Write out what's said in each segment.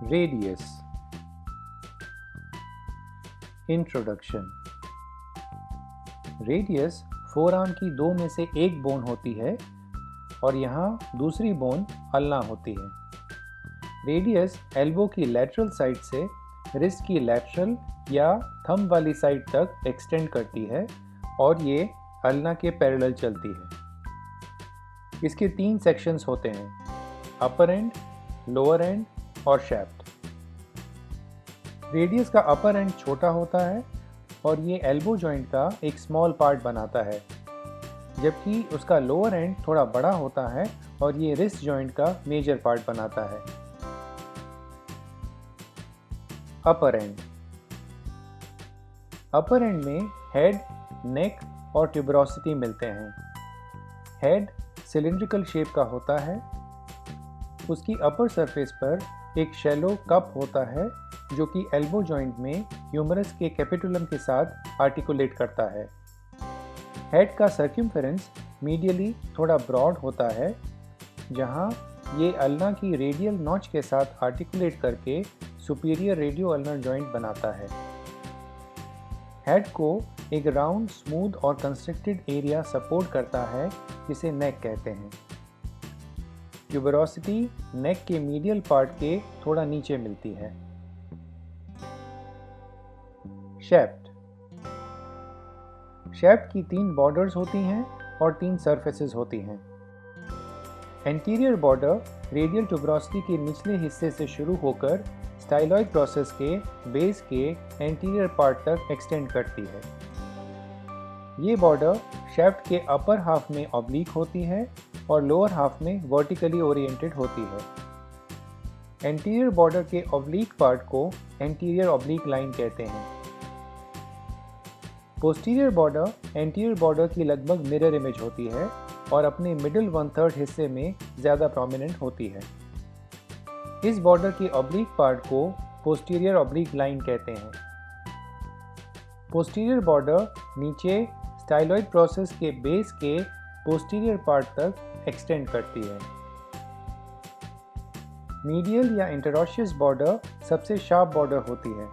Radius. Introduction. Radius forearm की दो में से एक बोन होती है और यहाँ दूसरी बोन अल्ना होती है। रेडियस एल्बो की लैटरल साइड से रिस्ट की लैटरल या थंब वाली साइड तक एक्सटेंड करती है और ये अल्ना के पैरेलल चलती है। इसके तीन सेक्शंस होते हैं, अपर एंड, लोअर एंड और शैफ्ट। रेडियस का अपर एंड छोटा होता है और ये एल्बो जॉइंट का एक स्मॉल पार्ट बनाता है, जबकि उसका लोअर एंड थोड़ा बड़ा होता है और ये रिस्ट जॉइंट का मेजर पार्ट बनाता है। अपर एंड। अपर एंड में हेड, नेक और ट्यूबरोसिटी मिलते हैं। हेड सिलिंड्रिकल शेप का होता है। उसकी अपर सरफेस पर एक शैलो कप होता है जो कि एल्बो जॉइंट में ह्यूमरस के कैपिटुलम के साथ आर्टिकुलेट करता है। हेड का सर्कम्फेरेंस मीडियली थोड़ा ब्रॉड होता है, जहां ये अल्ना की रेडियल नॉच के साथ आर्टिकुलेट करके सुपीरियर रेडियो अल्नर जॉइंट बनाता है। हेड को एक राउंड, स्मूथ और कंस्ट्रक्टेड एरिया सपोर्ट करता है जिसे नेक कहते हैं। ट्यूबरोसिटी नेक के मीडियल पार्ट के थोड़ा नीचे मिलती है। शैफ्ट। शैफ्ट की तीन बॉर्डर्स होती हैं और तीन सरफेसेस होती हैं। एंटीरियर बॉर्डर रेडियल ट्यूबरोसिटी के निचले हिस्से से शुरू होकर स्टाइलॉइड प्रोसेस के बेस के एंटीरियर पार्ट तक एक्सटेंड करती है। ये बॉर्डर शैफ्ट के अपर हाफ में ऑब्लिक होती है और लोअर हाफ में वर्टिकली ओरिएंटेड होती है। एंटीरियर बॉर्डर के ऑब्लिक पार्ट को एंटीरियर ऑब्लिक लाइन कहते हैं। पोस्टीरियर बॉर्डर एंटीरियर बॉर्डर की लगभग मिरर इमेज होती है और अपने मिडिल 1/3 हिस्से में ज़्यादा प्रोमिनेंट होती है। इस बॉर्डर के ऑब्लिक पार्ट को पोस्टीरियर ऑब्लिक लाइन कहते हैं। पोस्टीरियर बॉर्डर नीचे स्टाइलॉइड प्रोसेस के बेस के पोस्टीरियर पार्ट तक एक्सटेंड करती है। मीडियल या इंटरऑशियस बॉर्डर सबसे शार्प बॉर्डर होती है।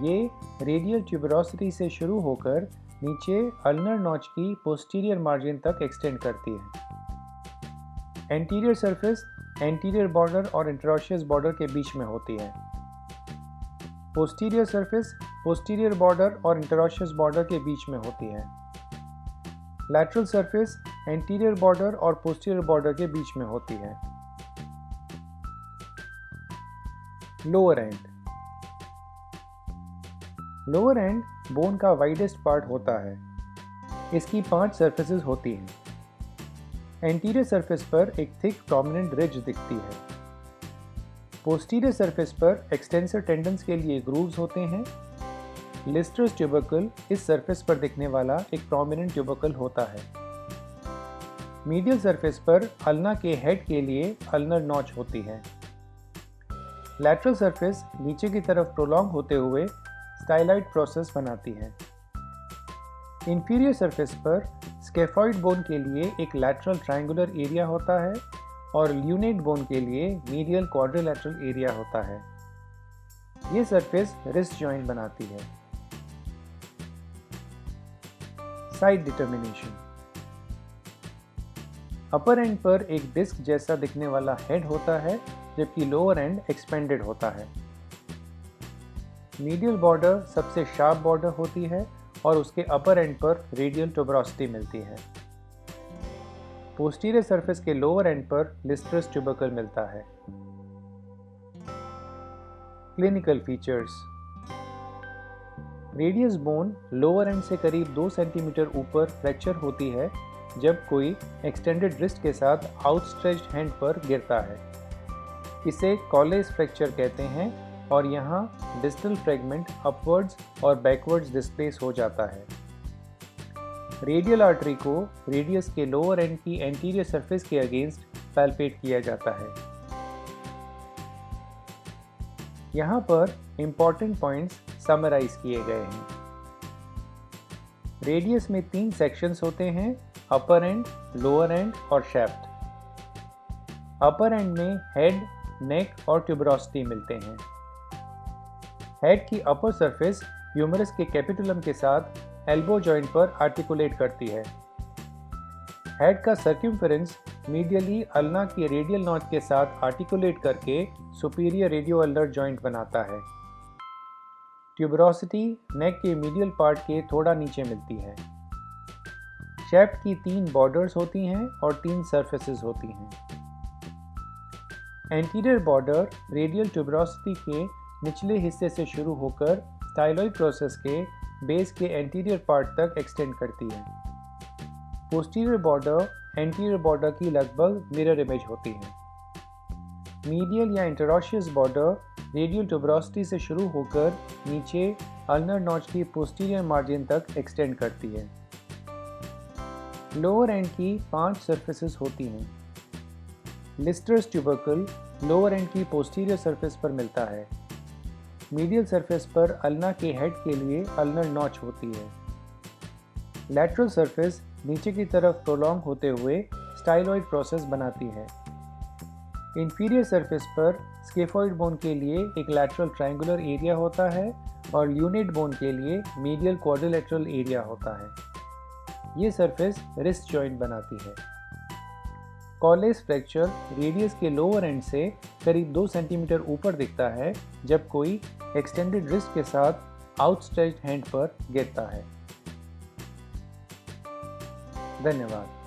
ये रेडियल ट्यूबरोसिटी से शुरू होकर नीचे अल्नर नॉच की पोस्टीरियर मार्जिन तक एक्सटेंड करती है। एंटीरियर सरफेस एंटीरियर बॉर्डर और इंटरऑशियस बॉर्डर के बीच में होती है। पोस्टीरियर सरफेस पोस्टीरियर बॉर्डर और इंटरऑशियस बॉर्डर के बीच में होती है। लैटरल सरफेस एंटीरियर बॉर्डर और पोस्टीरियर बॉर्डर के बीच में होती है। Lower and. Lower and bone का वाइडेस्ट पार्ट होता है। इसकी 5 सरफेसेस होती हैं। एंटीरियर सरफेस पर एक थिक प्रोमिनेंट रिज दिखती है। पोस्टीरियर सरफेस पर एक्सटेंसर टेंडन्स के लिए ग्रूव्स होते हैं। लिस्टरस ट्यूबरकल इस सरफेस पर दिखने वाला एक प्रोमिनेंट ट्यूबरकल होता है। मीडियल सरफेस पर अल्ना के हेड के लिए अल्नर नॉच होती है। लैटरल सरफेस नीचे की तरफ प्रोलॉन्ग होते हुए स्टाइलॉइड प्रोसेस बनाती है। इंफीरियर सरफेस पर स्केफॉइड बोन के लिए एक लैटरल ट्रायंगुलर एरिया होता है और ल्यूनेट बोन के लिए मीडियल क्वाड्रिलैटरल एरिया होता है। ये सरफेस रिस्ट जॉइंट बनाती है। Side determination. अपर एंड पर एक डिस्क जैसा दिखने वाला हेड होता है, जबकि लोअर एंड एक्सपेंडेड होता है। मीडियल बॉर्डर सबसे शार्प बॉर्डर होती है और उसके अपर एंड पर रेडियल ट्यूबरोसिटी मिलती है। पोस्टीरियर सरफेस के लोअर एंड पर लिस्टरस ट्यूबरकल मिलता है। Clinical features. Radius bone lower and से करीब 2 सेंटीमीटर ऊपर फ्रैक्चर होती है जब कोई एक्सटेंडेड रिस्ट के साथ आउटस्ट्रेच्ड हैंड पर गिरता है। इसे कॉलेज फ्रैक्चर कहते हैं और यहाँ डिस्टल फ्रेगमेंट अपवर्ड्स और बैकवर्ड्स डिस्प्लेस हो जाता है। रेडियल आर्टरी को रेडियस के लोअर एंड की एंटीरियर सरफेस के अगेंस्ट पैल्पेट किया जाता है। यहाँ पर इंपॉर्टेंट पॉइंट्स समराइज किए गए हैं। रेडियस में 3 सेक्शंस होते हैं, अपर एंड, लोअर एंड और शैफ्ट। अपर एंड में हेड, नेक और ट्यूबरोसिटी मिलते हैं। हेड की अपर सरफेस ह्यूमरस के कैपिटुलम के साथ एल्बो जॉइंट पर आर्टिकुलेट करती है। हेड का सर्क्यूम्फेरेंस मीडियली अल्ना की रेडियल नॉच के साथ आर्टिकुलेट करके सुपीरियर रेडियो-अल्नर जॉइंट बनाता है। ट्यूबरोसिटी नेक के मीडियल पार्ट के थोड़ा नीचे मिलती है। शैफ्ट की 3 बॉर्डर्स होती हैं और 3 सरफेसेस होती हैं। एंटीरियर बॉर्डर रेडियल ट्यूबरोसिटी के निचले हिस्से से शुरू होकर स्टाइलॉइड प्रोसेस के बेस के एंटीरियर पार्ट तक एक्सटेंड करती है। पोस्टीरियर बॉर्डर एंटीरियर बॉर्डर की लगभग मिरर इमेज होती है। मीडियल या इंटरऑशियस बॉर्डर रेडियल ट्यूबरोसिटी से शुरू होकर नीचे अल्नर नॉच की पोस्टीरियर मार्जिन तक एक्सटेंड करती है। लोअर एंड की 5 सरफेसेस होती हैं। लिस्टर्स ट्यूबरकल लोअर एंड की पोस्टीरियर सरफेस पर मिलता है। मीडियल सरफेस पर अल्ना के हेड के लिए अल्नर नॉच होती है। लैटरल सरफेस नीचे की तरफ प्रोलॉन्ग होते हुए स्टाइलॉइड प्रोसेस बनाती है। इंफीरियर सरफेस पर स्केफॉइड बोन के लिए एक लैटरल ट्रायंगुलर एरिया होता है और ल्यूनेट बोन के लिए मीडियल क्वाड्रिलेटरल एरिया होता है। ये सरफेस रिस्ट जॉइंट बनाती है। कॉलेस फ्रैक्चर रेडियस के लोअर एंड से करीब 2 सेंटीमीटर ऊपर दिखता है जब कोई एक्सटेंडेड रिस्ट के साथ आउटस्ट्रेच्ड हैंड पर गिरता है। धन्यवाद।